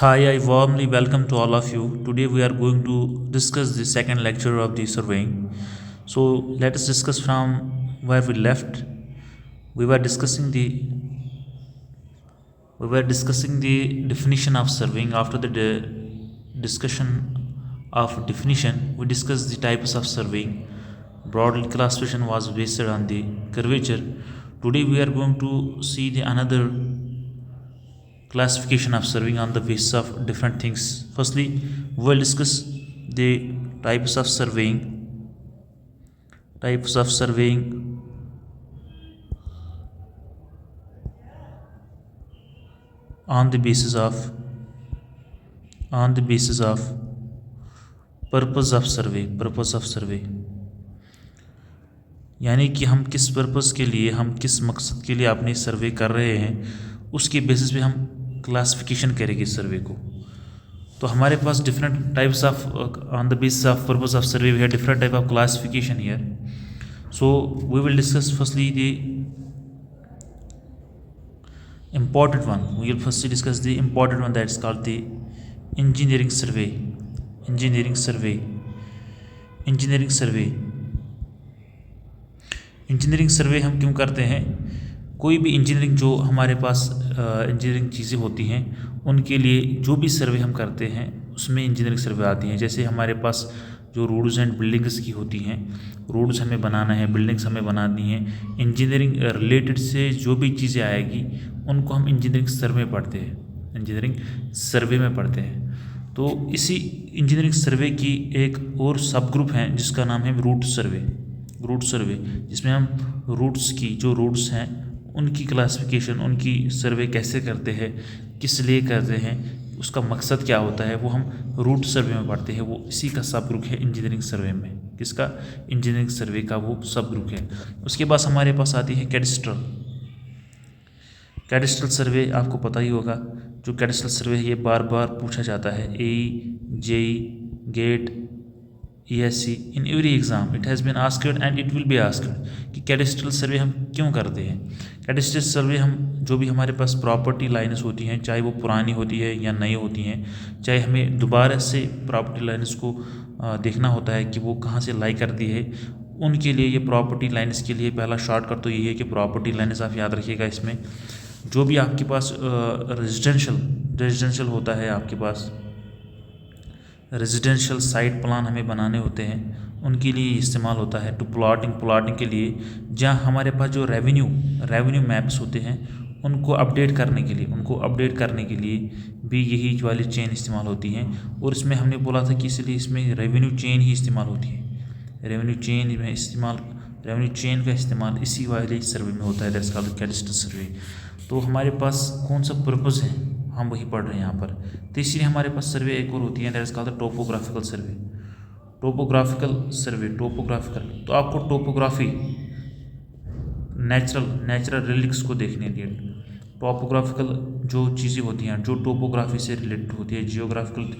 Hi, I warmly welcome to all of you. Today we are going to discuss the second lecture of the surveying. So let us discuss from where we left. We were discussing the definition of surveying. After the discussion of definition, we discussed the types of surveying. Broad classification was based on the curvature. Today we are going to see the another classification of surveying on the basis of different things. Firstly, we will discuss the types of surveying on the basis of purpose of सर्वे यानी कि हम किस purpose के लिए, हम किस मकसद के लिए अपनी सर्वे कर रहे हैं, उसके बेसिस पे हम क्लासिफिकेशन करेंगे सर्वे को. तो हमारे पास different types of on the basis of purpose of survey we have different type of classification here. So we will discuss firstly the important one. We will firstly discuss the important one, that is called the engineering survey. engineering survey हम क्यों करते हैं? कोई भी engineering जो हमारे पास engineering चीज़ें होती हैं उनके लिए जो भी सर्वे हम करते हैं उसमें इंजीनियरिंग सर्वे आती हैं. जैसे हमारे पास जो रोड्स एंड बिल्डिंग्स की होती हैं, रोड्स हमें बनाना है, बिल्डिंग्स हमें बनानी है, इंजीनियरिंग रिलेटेड से जो भी चीज़ें आएगी उनको हम इंजीनियरिंग सर्वे में पढ़ते हैं. तो इसी इंजीनियरिंग सर्वे की एक और सब ग्रुप है जिसका नाम है रूट सर्वे, जिसमें हम रूट्स की, जो रूट्स हैं उनकी क्लासिफिकेशन, उनकी सर्वे कैसे करते हैं, किस लिए करते हैं, उसका मकसद क्या होता है, वो हम रूट सर्वे में पढ़ते हैं. वो इसी का सब ग्रुप है इंजीनियरिंग सर्वे में. किसका? इंजीनियरिंग सर्वे का वो सब ग्रुप है. उसके बाद हमारे पास आती है कैडेस्ट्रल सर्वे. आपको पता ही होगा जो कैडेस्ट्रल सर्वे है ये बार बार पूछा जाता है. AE, GATE, ESC, in every exam it has been asked and it will be asked कि कैडेस्ट्रल सर्वे हम क्यों करते हैं. कैडेस्ट्रल सर्वे हम जो भी हमारे पास प्रॉपर्टी लाइन्स होती हैं, चाहे वो पुरानी होती है या नई होती हैं, चाहे हमें दोबारा से प्रॉपर्टी लाइन्स को देखना होता है कि वो कहाँ से लाई करती है, उनके लिए ये प्रॉपर्टी लाइन्स के लिए पहला शॉर्टकट तो यही है कि प्रॉपर्टी लाइन्स आप याद रखिएगा. इसमें जो भी आपके पास रेजिडेंशियल होता है, आपके पास रेजिडेंशियल साइट प्लान हमें बनाने होते हैं, उनके लिए इस्तेमाल होता है. टू प्लॉटिंग के लिए, जहाँ हमारे पास जो रेवेन्यू मैप्स होते हैं उनको अपडेट करने के लिए भी यही वाली चेन इस्तेमाल होती हैं. और इसमें हमने बोला था कि इसलिए इसमें रेवेन्यू चेन ही इस्तेमाल होती है. रेवेन्यू चेन का इस्तेमाल इसी वाले सर्वे में होता है, दैट्स कॉल्ड कैडेस्ट्रल सर्वे. तो हमारे पास कौन सा पर्पस है हम वही पढ़ रहे हैं यहाँ पर. तीसरी हमारे पास सर्वे एक और होती है, that is called topographical survey. तो आपको टोपोग्राफी, नेचुरल रिलिक्स को देखने दिए. टोपोग्राफिकल जो चीज़ें होती हैं जो टोपोग्राफी से रिलेटेड होती है, जियोग्राफिकल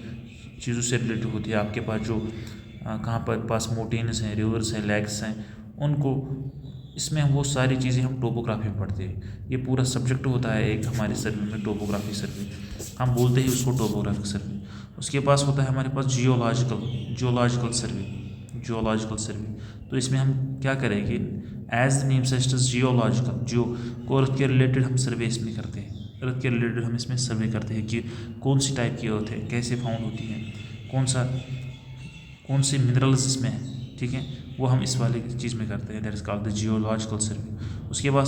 चीज़ों से रिलेटेड होती है, आपके पास जो कहाँ पर पास माउंटेन्स हैं, रिवर्स हैं, लेक्स हैं, उनको इसमें वो सारी चीज़ें हम टोपोग्राफी में पढ़ते हैं. ये पूरा सब्जेक्ट होता है एक हमारे सर्वे में, टोपोग्राफी सर्वे. हम बोलते हैं उसको टोपोग्राफिक सर्वे. उसके पास होता है हमारे पास जियोलॉजिकल सर्वे. तो इसमें हम क्या करेंगे, as the name suggests geological, जो अर्थ के रिलेटेड हम सर्वे इसमें करते हैं. अर्थ के रिलेटेड हम इसमें सर्वे करते हैं कि कौन सी टाइप की अर्थ है, कैसे फाउंड होती है, कौन से मिनरल्स इसमें हैं, ठीक है, वो हम इस वाले चीज़ में करते हैं, that is called the geological survey. उसके बाद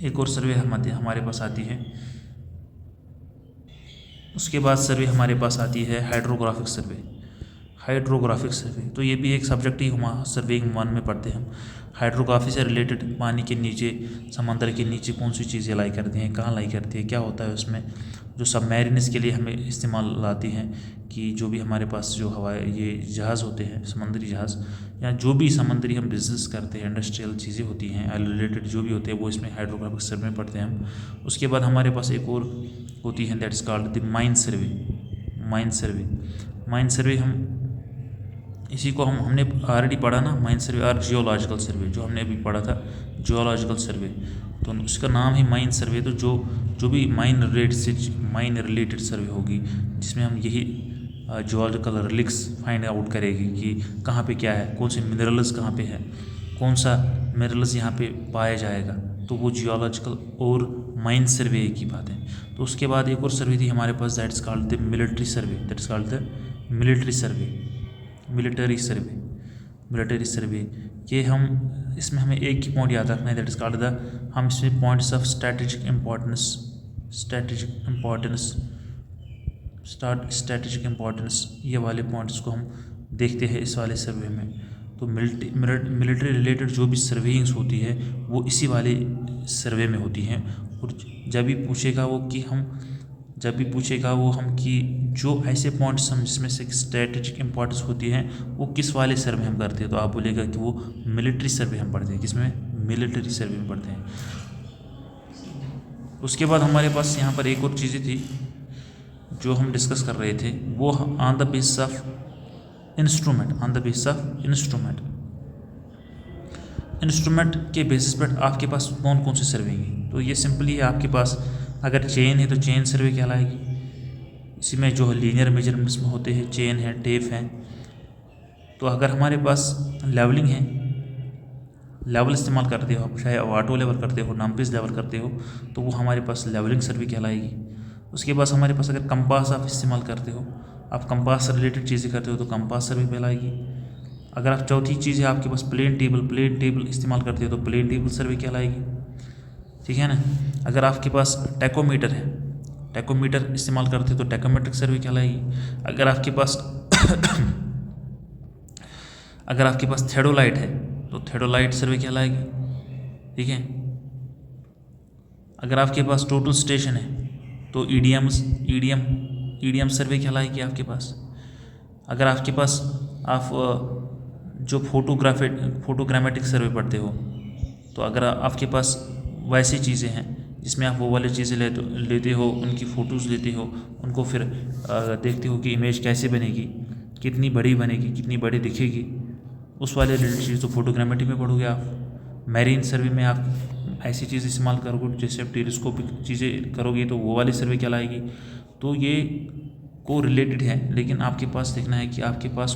एक और सर्वे हमारे पास आती है. उसके बाद सर्वे हमारे पास आती है हाइड्रोग्राफिक सर्वे. तो ये भी एक सब्जेक्ट ही हम सर्वेइंग 1 में पढ़ते हैं हम. हाइड्रोग्राफी से रिलेटेड पानी के नीचे, समंदर के नीचे कौन सी चीज़ें लाई करती हैं, कहाँ लाई करती है, क्या होता है उसमें, जो सबमरीन्स के लिए हमें इस्तेमाल लाती हैं, कि जो भी हमारे पास जो ये जहाज़ होते हैं, समुद्री जहाज़, या जो भी समुद्री हम बिजनेस करते हैं, इंडस्ट्रियल चीज़ें होती हैं रिलेटेड जो भी होते हैं, वो इसमें हाइड्रोग्राफिक सर्वे में पढ़ते हैं हम. उसके बाद हमारे पास एक और होती है, that is called the mine सर्वे. हम इसी को हमने ऑलरेडी पढ़ा ना, माइन सर्वे और जियोलॉजिकल सर्वे, जो हमने अभी पढ़ा था जियोलॉजिकल सर्वे. तो उसका नाम है माइन सर्वे। तो जो भी माइन रिलेटेड सर्वे होगी, जिसमें हम यही जियोलॉजिकल रिलिक्स फाइंड आउट करेगी कि कहाँ पे क्या है, कौन से मिनरल्स कहाँ पे है, कौन सा मिनरल्स यहाँ पे पाया जाएगा, तो वो जियोलॉजिकल और माइन सर्वे की बात है। तो उसके बाद एक और सर्वे थी हमारे पास, that is called the military survey, that is called the military survey. ये हम इसमें हमें एक ही पॉइंट याद रखना है, दैट इज कॉल्ड द, हम इसमें पॉइंट्स ऑफ स्ट्रैटेजिक इम्पोर्टेंस ये वाले पॉइंट्स को हम देखते हैं इस वाले सर्वे में। तो मिलिट्री रिलेटेड जो भी सर्वेइंग्स होती है वो इसी वाले सर्वे में होती हैं। और जब भी पूछेगा वो हम कि जो ऐसे पॉइंट्स हम जिसमें से स्ट्रेटेजिक इंपॉर्टेंस होती है वो किस वाले सर्वे हम करते हैं, तो आप बोलेगा कि वो मिलिट्री सर्वे हम पढ़ते हैं। किसमें? मिलिट्री सर्वे में पढ़ते हैं। उसके बाद हमारे पास यहाँ पर एक और चीज़ें थी जो हम डिस्कस कर रहे थे, वो on the basis of instrument के बेसिस पर आपके पास कौन कौन से सर्वे हैं। तो ये सिंपली है, आपके पास अगर चेन है तो चेन सर्वे कहलाएगी। इसी में जो लीनियर मेजरमेंट्स में होते हैं, चेन है, टेप है। तो अगर हमारे पास लेवलिंग है, लेवल इस्तेमाल करते हो आप, चाहे ऑटो लेवल करते हो, नंपिस लेवल करते हो, तो वो हमारे पास लेवलिंग सर्वे कहलाएगी। उसके बाद हमारे पास अगर कंपास आप इस्तेमाल करते हो, आप कंपास से रिलेटेड चीज़ें करते हो, तो कंपास सर्वे कहलाएगी। अगर आप चौथी चीज़ है आपके पास प्लेन टेबल इस्तेमाल करते हो, तो प्लेन टेबल सर्वे कहलाएगी। ठीक है ना। अगर आपके पास टैकोमीटर इस्तेमाल करते हो तो टैकोमेट्रिक सर्वे कहलाएगी। अगर आपके पास थेडोलाइट है तो थेडोलाइट सर्वे कहलाएगी। ठीक है। अगर आपके पास टोटल स्टेशन है तो ईडीएम सर्वे कहलाएगी आपके पास। अगर आपके पास आप जो फोटोग्रामेटिक सर्वे पढ़ते हो, तो अगर आपके पास वैसी चीज़ें हैं जिसमें आप वो वाली चीज़ें लेते हो, उनकी फ़ोटोज़ लेते हो, उनको फिर देखते हो कि इमेज कैसे बनेगी, कितनी बड़ी बनेगी, कितनी बड़ी दिखेगी, उस वाले रिलेटेड चीज़ तो फोटोग्रामेट्री में पढ़ोगे आप। मैरीन सर्वे में आप ऐसी चीज़ इस्तेमाल करोगे, जैसे आप टेलीस्कोपिक चीज़ें करोगे तो वो वाली सर्वे कहलाएगी। तो ये को रिलेटेड है, लेकिन आपके पास देखना है कि आपके पास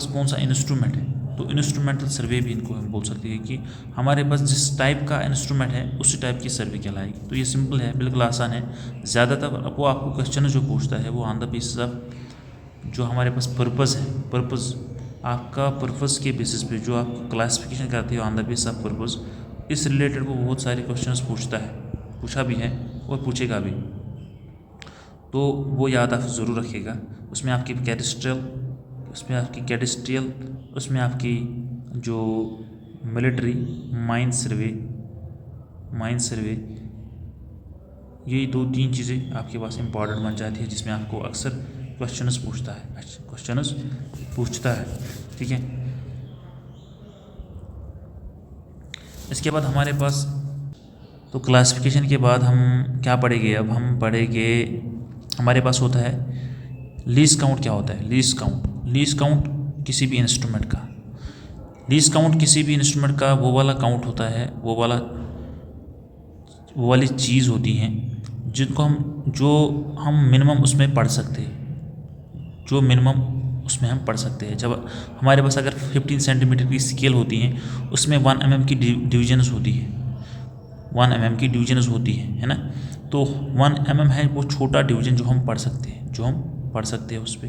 कौन सा इंस्ट्रूमेंट है। तो इंस्ट्रूमेंटल सर्वे भी इनको हम बोल सकते हैं कि हमारे पास जिस टाइप का इंस्ट्रूमेंट है उसी टाइप की सर्वे कहलाएगी। तो ये सिंपल है, बिल्कुल आसान है। ज़्यादातर वो आपको क्वेश्चन जो पूछता है वो ऑन द बेसिस ऑफ जो हमारे पास पर्पज़ आपका पर्पज़ के बेसिस पे जो आप क्लासिफिकेशन करते हो on the basis of purpose, इस रिलेटेड वो बहुत सारे क्वेश्चंस पूछा भी है और पूछेगा भी। तो वो याद आप ज़रूर रखिएगा। उसमें आपकी कैडेस्ट्रियल, उसमें आपकी जो मिलिट्री माइन सर्वे, ये 2-3 चीज़ें आपके पास इंपॉर्टेंट बन जाती है, जिसमें आपको अक्सर क्वेश्चंस पूछता है। ठीक है। इसके बाद हमारे पास तो क्लासिफिकेशन के बाद हम क्या पढ़ेंगे, अब हम पढ़ेंगे हमारे पास होता है लीस्ट काउंट। क्या होता है लीस्ट काउंट? किसी भी इंस्ट्रूमेंट का वो वाला काउंट होता है, वो वाली चीज़ होती हैं जो हम मिनिमम उसमें पढ़ सकते हैं, हम पढ़ सकते हैं। जब हमारे पास अगर 15 सेंटीमीटर की स्केल होती है, उसमें 1 mm की डिवीजन्स होती है, 1 mm की डिवीजन्स होती है ना। तो 1 mm है वो छोटा डिवीजन जो हम पढ़ सकते हैं, उस पर।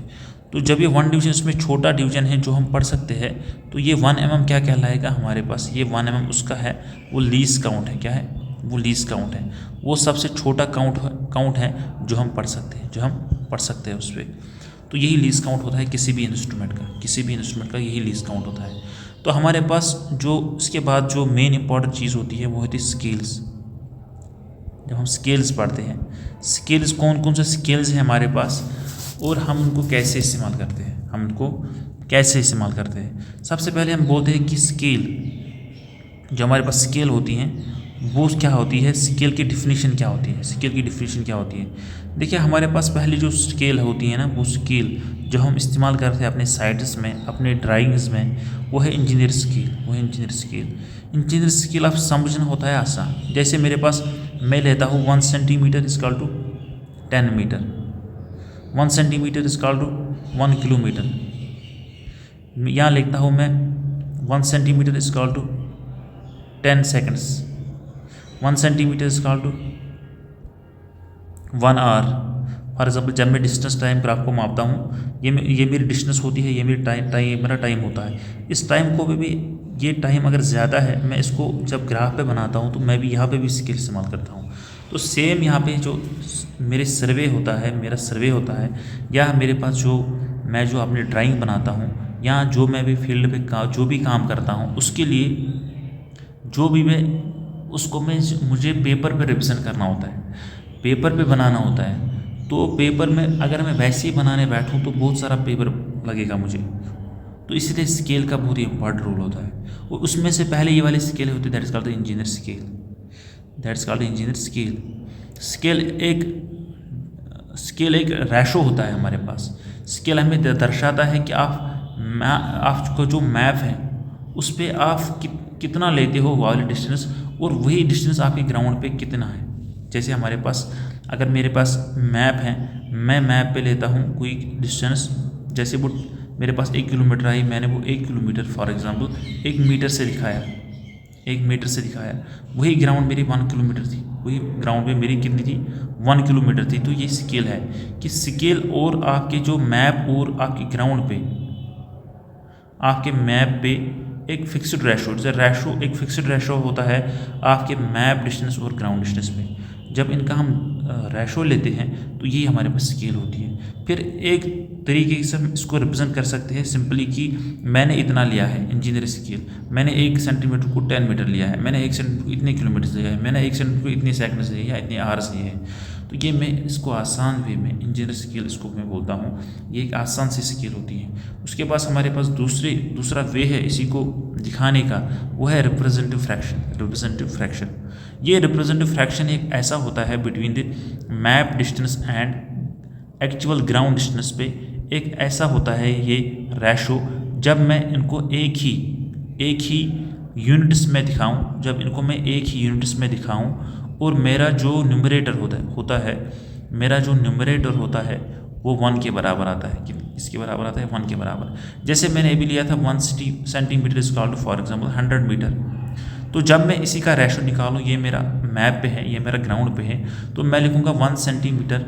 तो जब ये 1 डिवीजन उसमें छोटा डिवीजन है जो हम पढ़ सकते हैं, तो ये 1 mm क्या कहलाएगा हमारे पास, ये 1 mm उसका है वो लीस्ट काउंट है। क्या है वो? लीस्ट काउंट है। वो सबसे छोटा काउंट है जो हम पढ़ सकते हैं, उस पर। तो यही लीस्ट काउंट होता है किसी भी इंस्ट्रूमेंट का यही लीस्ट काउंट होता है। तो हमारे पास जो इसके बाद जो मेन इंपॉर्टेंट चीज़ होती है वो होती है स्केल्स। जब हम स्केल्स पढ़ते हैं, स्केल्स कौन से स्केल्स हैं हमारे पास और हम उनको कैसे इस्तेमाल करते हैं, सबसे पहले हम बोलते हैं कि स्केल, जो हमारे पास स्केल होती हैं वो क्या होती है, स्केल की डिफिनीशन क्या होती है, स्केल की डिफिनीशन क्या होती है। देखिए हमारे पास पहले जो स्केल होती है ना, वो स्केल जो हम इस्तेमाल करते हैं अपने साइट्स में, अपने ड्राइंग्स में, वो है इंजीनियर स्केल, वो है इंजीनियर स्केल। इंजीनियर स्केल आप समझना होता है आसान। जैसे मेरे पास मैं लेता हूँ 1 centimetre equal to 10 metre, 1 centimetre equal to 1 kilometre. यहाँ लिखता हूँ मैं 1 centimetre equal to 10 seconds, 1 centimetre equal to 1 hour. For example जब मैं डिस्टेंस टाइम ग्राफ को मापता हूँ, ये मेरी डिस्टेंस होती है, ये मेरी मेरा टाइम होता है। इस टाइम को भी ये टाइम अगर ज़्यादा है, मैं इसको जब ग्राफ पे बनाता हूँ तो मैं भी यहाँ पे भी स्केल इस्तेमाल करता हूँ। तो सेम यहाँ पे जो मेरे सर्वे होता है, मेरा सर्वे होता है, या मेरे पास मैं जो अपनी ड्राइंग बनाता हूँ, या जो मैं भी फील्ड पे जो भी काम करता हूँ, उसके लिए जो भी मुझे पेपर पे रिप्रेजेंट करना होता है, पेपर पे बनाना होता है। तो पेपर में अगर मैं वैसे ही बनाने बैठूं तो बहुत सारा पेपर लगेगा मुझे। तो इसलिए स्केल का बहुत ही इंपॉर्टेंट रोल होता है। और उसमें से पहले ये वाली स्केल होती है, that is called the engineer scale, that is called the engineer scale. Scale एक रेशो होता है हमारे पास। स्केल हमें दर्शाता है कि आपको जो मैप है उस पर आप कितना लेते हो वाली डिस्टेंस, और वही डिस्टेंस आपके ग्राउंड पे कितना है। जैसे हमारे पास अगर मेरे पास मैप है, मैं मैप पे लेता हूँ कोई डिस्टेंस, जैसे वो मेरे पास 1 किलोमीटर आई, मैंने वो 1 किलोमीटर फॉर एग्जांपल 1 मीटर से दिखाया, 1 मीटर से दिखाया। वही ग्राउंड मेरी 1 किलोमीटर थी, वही ग्राउंड पे मेरी कितनी थी, 1 किलोमीटर थी। तो ये स्केल है कि स्केल और आपके जो मैप और आपके ग्राउंड पे, आपके मैप पे एक फिक्स्ड रेशो, एक फिक्स्ड रेशो होता है आपके मैप डिस्टेंस और ग्राउंड डिस्टेंस में। जब इनका हम रेशो लेते हैं तो ये हमारे पास स्केल होती है। फिर एक तरीके से हम इसको रिप्रेजेंट कर सकते हैं सिंपली कि मैंने इतना लिया है इंजीनियर स्केल, मैंने 1 सेंटीमीटर को 10 मीटर लिया है, मैंने 1 सेंटीमीटर को इतने किलोमीटर लिया है, मैंने 1 सेंटीमीटर को इतने सेकंड लिए या इतने आवर्स लिए हैं। तो ये मैं इसको आसान वे में इंजीनियर स्केल इसको मैं बोलता हूँ, ये एक आसान सी स्केल होती है। उसके पास हमारे पास दूसरा वे है इसी को दिखाने का, वो है रिप्रेजेंटेटिव फ्रैक्शन। ये रिप्रेजेंटेटिव फ्रैक्शन एक ऐसा होता है between the map distance and actual ground distance पे, एक ऐसा होता है ये रेशो। जब मैं इनको एक ही यूनिट्स में दिखाऊं, जब इनको मैं एक ही यूनिट्स में दिखाऊं, और मेरा जो न्यूमरेटर होता है वो 1 के बराबर आता है। इसके बराबर आता है 1 के बराबर। जैसे मैंने अभी लिया था 1 centimetre equal to for example 100 metre. तो जब मैं इसी का रेशो निकालूं, ये मेरा मैप पे है, ये मेरा ग्राउंड पे है, तो मैं लिखूंगा 1 सेंटीमीटर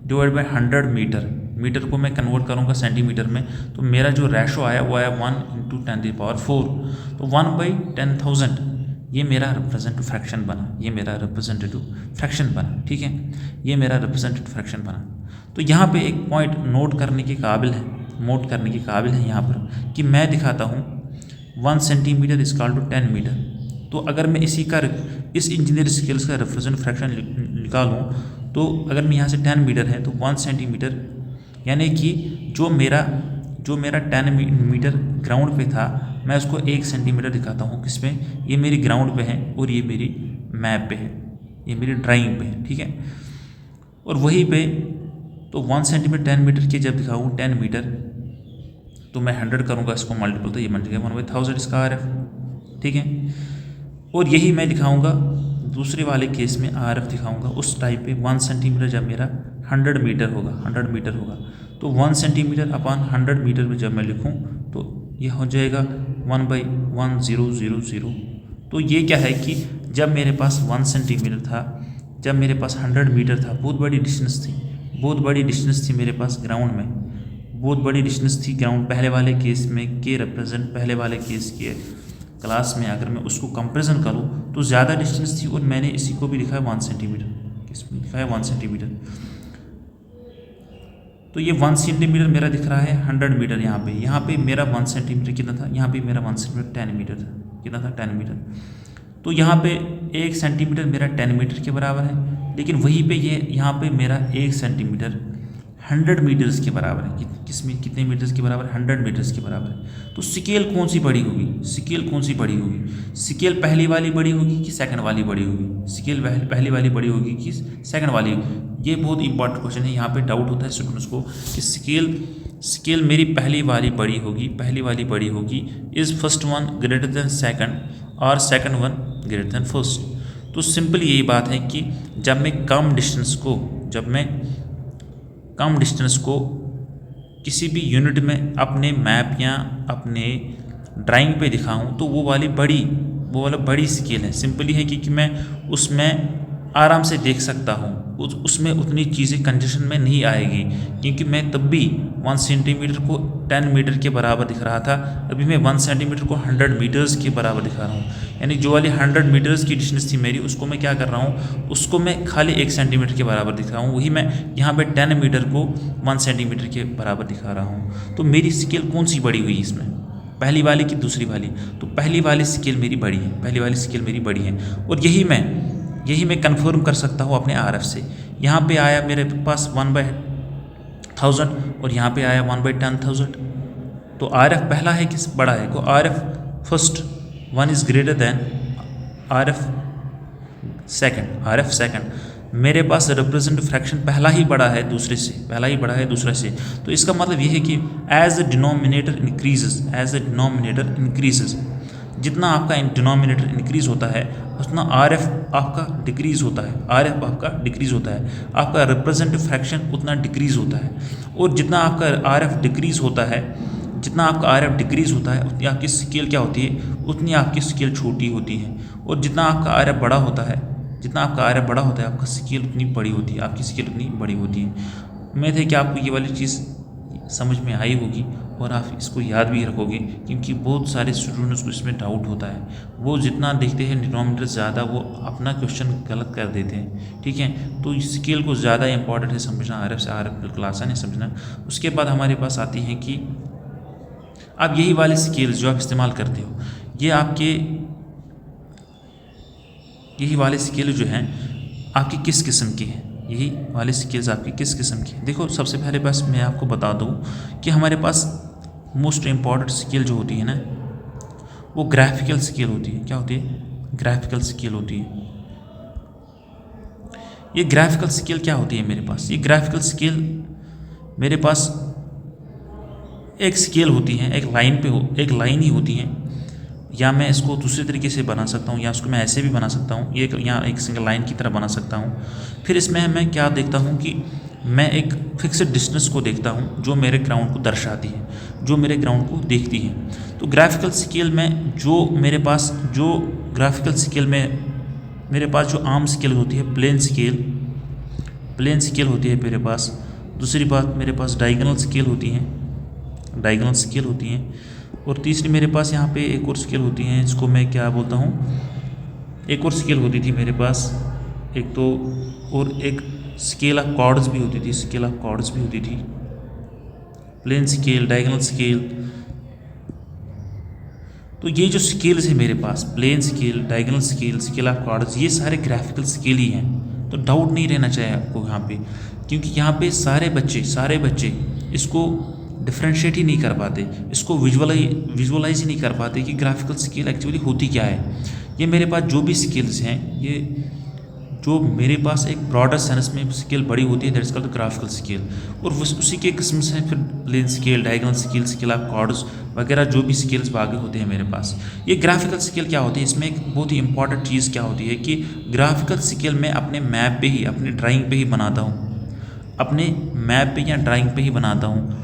डिवाइड बाई 100 मीटर को मैं कन्वर्ट करूंगा सेंटीमीटर में, तो मेरा जो रेशो आया वो आया 1 × 10⁴। तो 1/10,000 ये मेरा रिप्रेजेंटेटिव फ्रैक्शन बना, ये मेरा रिप्रेजेंटेटिव फ्रैक्शन बना। ठीक है, ये मेरा रिप्रेजेंटेटिव फ्रैक्शन बना। तो यहाँ पे एक पॉइंट नोट करने के काबिल है यहाँ पर कि मैं दिखाता हूँ 1 सेंटीमीटर इक्वल टू 10 मीटर। तो अगर मैं इस इंजीनियर स्केल्स का रिप्रेजेंटेटिव फ्रैक्शन निकालूँ, तो अगर मैं यहाँ से 10 मीटर है तो 1 सेंटीमीटर, यानी कि जो मेरा 10 मीटर ग्राउंड पे था, मैं उसको 1 सेंटीमीटर दिखाता हूँ किसमें, ये मेरी ग्राउंड पे है और ये मेरी मैप पे है, ये मेरी ड्राइंग पे है। ठीक है, और वहीं पे तो 1 सेंटीमीटर 10 मीटर के जब दिखाऊँ 10 मीटर, तो मैं 100 करूँगा इसको मल्टीपल, तो ये बन जाएगा 1/1000 इसका RF। ठीक है, और यही मैं दिखाऊँगा दूसरे वाले केस में RF दिखाऊँगा उस टाइप पे 1 सेंटीमीटर जब मेरा 100 मीटर होगा, तो 1 सेंटीमीटर अपॉन 100 मीटर में जब मैं लिखूँ तो ये हो जाएगा 1/1000। तो ये क्या है कि जब मेरे पास 1 सेंटीमीटर था, जब मेरे पास 100 मीटर था, बहुत बड़ी डिस्टेंस थी मेरे पास ग्राउंड में, बहुत बड़ी डिस्टेंस थी ग्राउंड। पहले वाले केस में के रिप्रेजेंट पहले वाले केस के क्लास में अगर मैं उसको कंपेरिजन करूँ तो ज़्यादा डिस्टेंस थी, और मैंने इसी को भी लिखा है 1 सेंटीमीटर, इसमें लिखा है 1 सेंटीमीटर। तो ये 1 सेंटीमीटर मेरा दिख रहा है 100 मीटर यहाँ पे मेरा 1 सेंटीमीटर कितना था, यहाँ पे मेरा 1 सेंटीमीटर 10 मीटर था, कितना था 10 मीटर। तो यहाँ पे 1 सेंटीमीटर मेरा 10 मीटर के बराबर है, लेकिन वहीं पे यहाँ पे मेरा 1 सेंटीमीटर 100 मीटर्स के बराबर है। किसमें कितने मीटर्स के बराबर है, 100 मीटर्स के बराबर है। तो स्केल कौन सी बड़ी होगी, स्केल कौन सी बड़ी होगी, स्केल पहली वाली बड़ी होगी कि सेकंड वाली बड़ी होगी, स्केल पहली वाली बड़ी होगी कि सेकंड वाली। ये बहुत इंपॉर्टेंट क्वेश्चन है, यहाँ पे डाउट होता है स्टूडेंट्स को कि स्केल मेरी पहली वाली बड़ी होगी, पहली वाली बड़ी होगी, is first one greater than second और second one greater than first. तो सिंपल यही बात है कि जब मैं कम डिस्टेंस को किसी भी यूनिट में अपने मैप या अपने ड्राइंग पे दिखाऊं तो वो वाला बड़ी स्केल है। सिंपली है कि मैं उसमें आराम से देख सकता हूँ, उसमें उतनी चीज़ें कंजेशन में नहीं आएगी, क्योंकि मैं तब भी 1 सेंटीमीटर को 10 मीटर के बराबर दिख रहा था, अभी मैं 1 सेंटीमीटर को 100 मीटर्स के बराबर दिखा रहा हूँ। यानी जो वाली 100 मीटर्स की डिस्टेंस थी मेरी, उसको मैं क्या कर रहा हूँ, उसको मैं खाली 1 सेंटीमीटर के बराबर दिखा रहा हूँ। वही मैं यहाँ पे 10 मीटर को 1 सेंटीमीटर के बराबर दिखा रहा हूँ। तो मेरी स्केल कौन सी बड़ी हुई इसमें, पहली वाली कि दूसरी वाली? तो पहली वाली स्केल मेरी बड़ी है, पहली वाली स्केल मेरी बड़ी है। और यही मैं कन्फर्म कर सकता हूँ अपने RF से। यहाँ पे आया मेरे पास 1/1000 और यहाँ पे आया 1/10,000। तो RF पहला है कि बड़ा है? को RF first one is greater than RF second. मेरे पास रिप्रेजेंट फ्रैक्शन पहला ही बड़ा है दूसरे से। तो इसका मतलब ये है कि एज द डिनोमिनेटर इंक्रीजेज, जितना आपका डिनोमिनेटर इंक्रीज होता है उतना RF आपका डिक्रीज होता है, आपका रिप्रेजेंटेटिव फ्रैक्शन उतना डिक्रीज होता है। और जितना आपका RF डिक्रीज होता है उतनी आपकी स्केल क्या होती है, उतनी आपकी स्केल छोटी होती है। और जितना आपका RF बड़ा होता है आपका स्केल उतनी बड़ी होती है, आपकी स्केल उतनी बड़ी होती है। उम्मीद है कि आपको ये वाली चीज़ समझ में आई होगी और आप इसको याद भी रखोगे, क्योंकि बहुत सारे स्टूडेंट्स को इसमें डाउट होता है। वो जितना देखते हैं डिनोमिनेटर ज़्यादा, वो अपना क्वेश्चन गलत कर देते हैं। ठीक है, तो स्केल को ज़्यादा इंपॉर्टेंट है समझना, RF से RF बिल्कुल आसान है समझना। उसके बाद हमारे पास आती है कि आप यही वाले स्केल जो आप इस्तेमाल करते हो, यही वाले स्केल जो हैं आपकी किस किस्म की हैं, यही वाले स्केल्स आपकी किस किस्म की हैं। देखो, सबसे पहले बस मैं आपको बता दूं कि हमारे पास मोस्ट इम्पॉर्टेंट स्केल जो होती है ना, वो ग्राफिकल स्केल होती है। क्या होती है? ग्राफिकल स्केल होती है। ये ग्राफिकल स्केल क्या होती है मेरे पास? ये ग्राफिकल स्केल मेरे पास एक स्केल होती है, एक लाइन ही होती है। या मैं इसको दूसरे तरीके से बना सकता हूँ, या इसको मैं ऐसे भी बना सकता हूँ, ये यहाँ एक सिंगल लाइन की तरह बना सकता हूँ। फिर इसमें मैं क्या देखता हूँ कि मैं एक फिक्स्ड डिस्टेंस को देखता हूँ जो मेरे ग्राउंड को दर्शाती है, जो मेरे ग्राउंड को देखती है। तो ग्राफिकल स्केल में जो मेरे पास जो आम स्केल होती है, प्लेन स्केल होती है मेरे पास। दूसरी बात, मेरे पास डायगोनल स्केल होती हैं। और तीसरी मेरे पास यहाँ पे एक और स्केल होती हैं, इसको मैं क्या बोलता हूँ, एक और स्केल होती थी मेरे पास, एक तो और एक स्केल ऑफ कॉर्ड्स भी होती थी, प्लेन स्केल, डायगोनल स्केल। तो ये जो स्केल्स है मेरे पास, plane scale, diagonal scale, scale of chords, ये सारे ग्राफिकल स्केल ही हैं। तो डाउट नहीं रहना चाहिए आपको यहाँ पे, क्योंकि यहाँ पे सारे बच्चे इसको डिफ्रेंशिएट ही नहीं कर पाते, इसको विजुअलाइज ही नहीं कर पाते कि ग्राफिकल स्केल एक्चुअली होती क्या है। ये मेरे पास जो भी स्केल्स हैं, ये जो मेरे पास एक ब्रॉडर सेंस में स्केल बड़ी होती है, that is called graphical scale. और उसी के किस्म से फिर plane scale, diagonal scale, scale of chords वगैरह जो भी स्केल्स आगे होते हैं मेरे पास। ये ग्राफिकल स्केल क्या होती है, इसमें एक बहुत ही इंपॉर्टेंट चीज़ क्या होती है कि ग्राफिकल स्केल मैं अपने मैप पे ही, अपनी ड्राइंग पे ही बनाता हूँ, अपने मैप पे या ड्राइंग पे ही बनाता हूँ।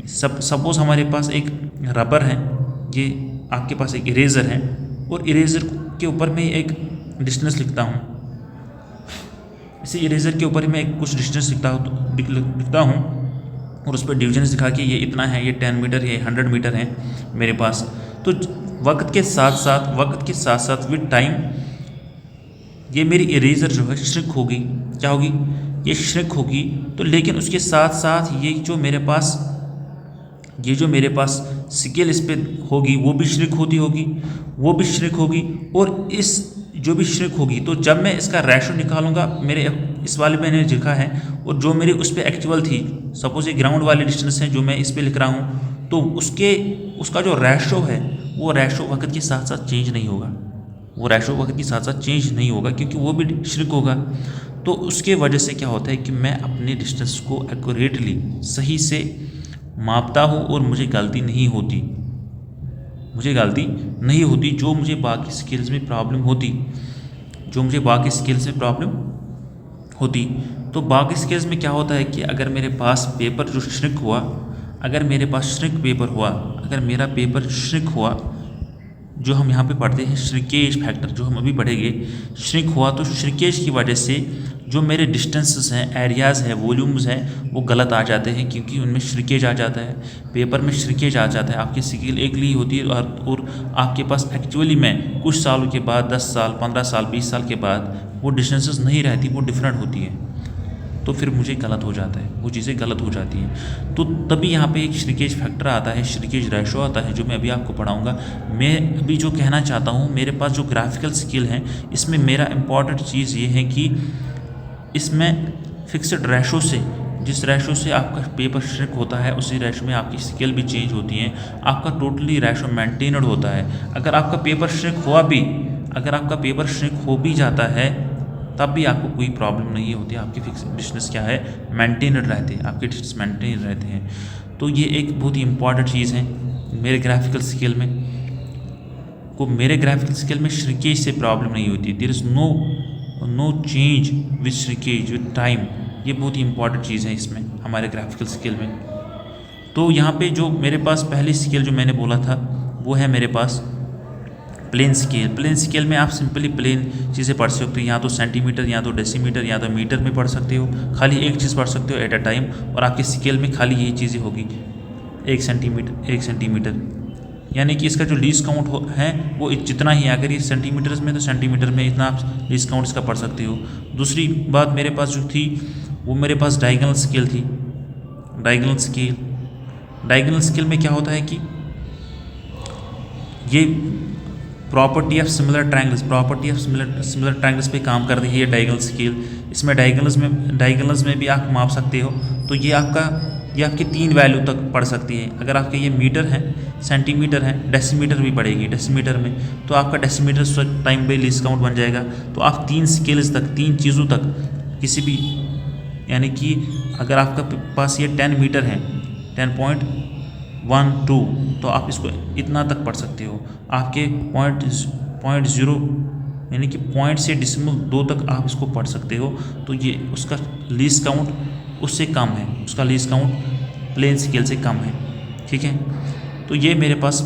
सपोज हमारे पास एक रबर है, ये आपके पास एक इरेज़र है, और इरेज़र के ऊपर मैं एक डिस्टेंस लिखता हूँ। इसी इरेज़र के ऊपर मैं कुछ डिस्टेंस लिखता हूँ और उस पर डिविजन्स दिखा के ये इतना है, ये 10 मीटर है, 100 मीटर है मेरे पास। तो वक्त के साथ साथ विद टाइम ये मेरी इरेज़र जो है श्रिंक होगी। क्या होगी? ये श्रिंक होगी। तो लेकिन उसके साथ साथ ये जो मेरे पास स्केल इस पर होगी वो भी श्रिंक होगी। और इस जो भी श्रिंक होगी, तो जब मैं इसका रेशो निकालूंगा मेरे इस वाले पे मैंने लिखा है और जो मेरी उस पर एक्चुअल थी, सपोज ये ग्राउंड वाली डिस्टेंस है जो मैं इस पर लिख रहा हूँ, तो उसका जो रेशो है वो रेशो वक्त के साथ साथ चेंज नहीं होगा, वो रेशो वक्त के साथ साथ चेंज नहीं होगा क्योंकि वो भी श्रिंक होगा। तो उसके वजह से क्या होता है कि मैं अपने डिस्टेंस को एक्यूरेटली सही से मापता हूँ और मुझे गलती नहीं होती, जो मुझे बाकी स्किल्स में प्रॉब्लम होती, तो बाकी स्किल्स में क्या होता है कि अगर मेरे पास पेपर जो श्रिंक हुआ, अगर मेरे पास श्रिंक पेपर हुआ, अगर मेरा पेपर श्रिंक हुआ, जो हम यहाँ पे पढ़ते हैं श्रिंकेज फैक्टर, जो हम अभी पढ़ेंगे, श्रिंक हुआ, तो श्रिंकेज की वजह से जो मेरे डिस्टेंसेस हैं, एरियाज़ हैं, वॉल्यूम्स हैं, वो गलत आ जाते हैं क्योंकि उनमें श्रिंकेज आ जाता है, पेपर में श्रिंकेज आ जाता है। आपकी स्किल एक ली होती है और आपके पास एक्चुअली में कुछ सालों के बाद, 10 साल, 15 साल, 20 साल के बाद वो डिस्टेंसेस नहीं रहती, वो डिफरेंट होती है, तो फिर मुझे गलत हो जाता है, वो चीज़ें गलत हो जाती हैं। तो तभी यहाँ पे एक श्रिंकेज फैक्टर आता है, श्रिंकेज रेशो आता है, जो मैं अभी आपको पढ़ाऊँगा। मैं अभी जो कहना चाहता हूँ, मेरे पास जो ग्राफिकल स्किल है, इसमें मेरा इम्पॉर्टेंट चीज़ ये है कि इसमें फिक्स्ड रेशो से, जिस रेशो से आपका पेपर श्रिंक होता है, उसी रेशो में आपकी स्केल भी चेंज होती है, आपका टोटली रेशो मेंटेन्ड होता है। अगर आपका पेपर श्रिंक हो भी जाता है तब भी आपको कोई प्रॉब्लम नहीं होती, आपके फिक्स डिस्टेंस क्या है, मेंटेन्ड रहते हैं, आपके डिस्टेंस मेंटेन रहते हैं। तो ये एक बहुत ही इंपॉर्टेंट चीज़ है मेरे ग्राफिकल स्केल में। मेरे ग्राफिकल स्केल में श्रिंकेज से प्रॉब्लम नहीं होती, there is no change with shrinkage with time. ये बहुत ही इंपॉर्टेंट चीज़ है इसमें, हमारे ग्राफिकल स्केल में। तो यहाँ पे जो मेरे पास पहली स्केल जो मैंने बोला था, वो है मेरे पास प्लेन स्केल में आप सिंपली प्लेन चीज़ें पढ़ सकते हो, या तो सेंटीमीटर, या तो डेसीमीटर, या तो मीटर में पढ़ सकते हो। खाली एक चीज़ पढ़ सकते हो एट अ टाइम, और आपके स्केल में खाली यही चीज़ें होगी, 1 सेंटीमीटर, यानी कि इसका जो लीस्ट काउंट है वो जितना ही है। अगर ये सेंटीमीटर्स में, तो सेंटीमीटर में इतना आप लीस्ट काउंट इसका पढ़ सकते हो। दूसरी बात मेरे पास जो थी, वो मेरे पास डायगोनल स्केल थी। डायगोनल स्केल में क्या होता है कि ये प्रॉपर्टी ऑफ सिमिलर ट्रायंगल्स पे काम करती है ये डायगोनल स्केल। इसमें डायगोनल्स में भी आप माप सकते हो। तो ये आपकी 3 वैल्यू तक पढ़ सकती है। अगर आपके ये मीटर है, सेंटीमीटर है, डेसीमीटर भी पड़ेगी डेसीमीटर में, तो आपका डेसीमीटर उस टाइम पे लीस्ट काउंट बन जाएगा। तो आप 3 स्केल्स तक, 3 चीज़ों तक किसी भी, यानी कि अगर आपका पास ये 10 मीटर है, 10.12, तो आप इसको इतना तक पढ़ सकते हो। आपके पॉइंट 0 यानी कि पॉइंट से 0.2 तक आप इसको पढ़ सकते हो। तो ये उसका लीस्ट काउंट उससे कम है, उसका लीस्ट काउंट प्लेन स्केल से कम है, ठीक है। तो ये मेरे पास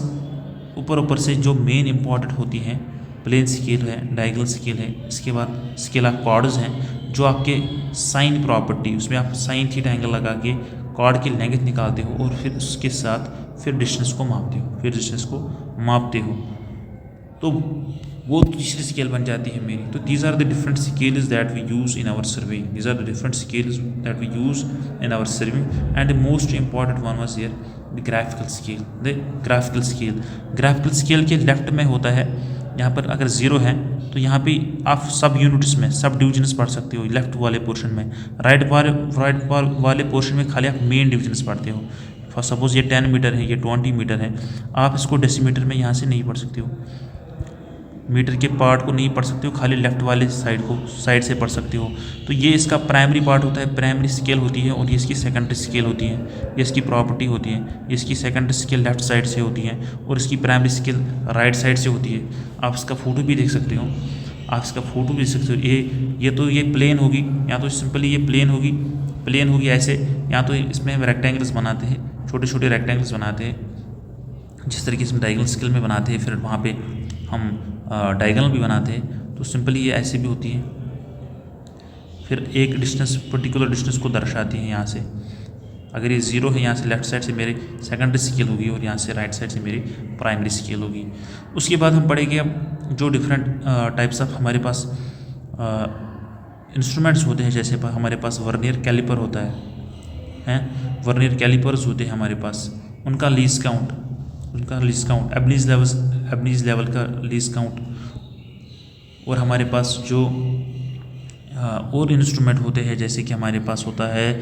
ऊपर से जो मेन इंपॉर्टेंट होती हैं, प्लेन स्केल है, डायगोनल स्केल है, इसके बाद स्केल ऑफ कॉर्ड्स हैं, जो आपके साइन प्रॉपर्टी, उसमें आप साइन थीटा एंगल लगा के कॉर्ड की लेंथ निकालते हो और फिर उसके साथ फिर डिस्टेंस को मापते हो, तो वो तीसरी स्केल बन जाती है मेरी। तो these are the different scales that we use in our surveying, and the most important one was here the graphical scale के लेफ्ट में होता है, यहाँ पर अगर 0 है तो यहाँ पे आप सब यूनिट्स में, सब डिविजन्स पढ़ सकते हो लेफ्ट वाले पोर्शन में। राइट वाले पोर्शन में खाली आप मेन डिविजन्स पढ़ते हो। फॉर सपोज ये 10 मीटर है, ये 20 मीटर है, आप इसको डेसीमीटर में यहाँ से नहीं पढ़ सकते हो, मीटर के पार्ट को नहीं पढ़ सकते हो, खाली लेफ्ट वाले साइड से पढ़ सकते हो। तो ये इसका प्राइमरी पार्ट होता है, प्राइमरी स्केल होती है, और ये इसकी सेकेंडरी स्केल होती है, ये इसकी प्रॉपर्टी होती है। ये इसकी सेकेंडरी स्केल लेफ्ट साइड से होती है और इसकी प्राइमरी स्केल राइट साइड से होती है। आप इसका फ़ोटो भी देख सकते हो, ये प्लेन होगी, या तो सिंपली ये प्लेन होगी ऐसे, या तो इसमें हम रेक्टेंगल्स बनाते हैं, छोटे छोटे रेक्टेंगल्स बनाते हैं, जिस तरीके से हम डायगोनल स्केल में बनाते हैं, फिर वहाँ पे हम डायगोनल भी बनाते हैं। तो सिंपली ये ऐसे भी होती है, फिर एक पर्टिकुलर डिस्टेंस को दर्शाती है। यहाँ से अगर ये 0 है, यहाँ से लेफ्ट साइड से मेरी सेकेंडरी स्केल होगी और यहाँ से राइट साइड से मेरी प्राइमरी स्केल होगी। उसके बाद हम पढ़ेंगे अब जो डिफरेंट टाइप्स ऑफ हमारे पास इंस्ट्रूमेंट्स होते हैं। जैसे हमारे पास वर्नियर कैलिपर होता है, वर्नियर कैलिपर्स होते हैं हमारे पास, उनका लीस्ट काउंट, एबनीज लेवल का लीस्ट काउंट, और हमारे पास जो और इंस्ट्रूमेंट होते हैं, जैसे कि हमारे पास होता है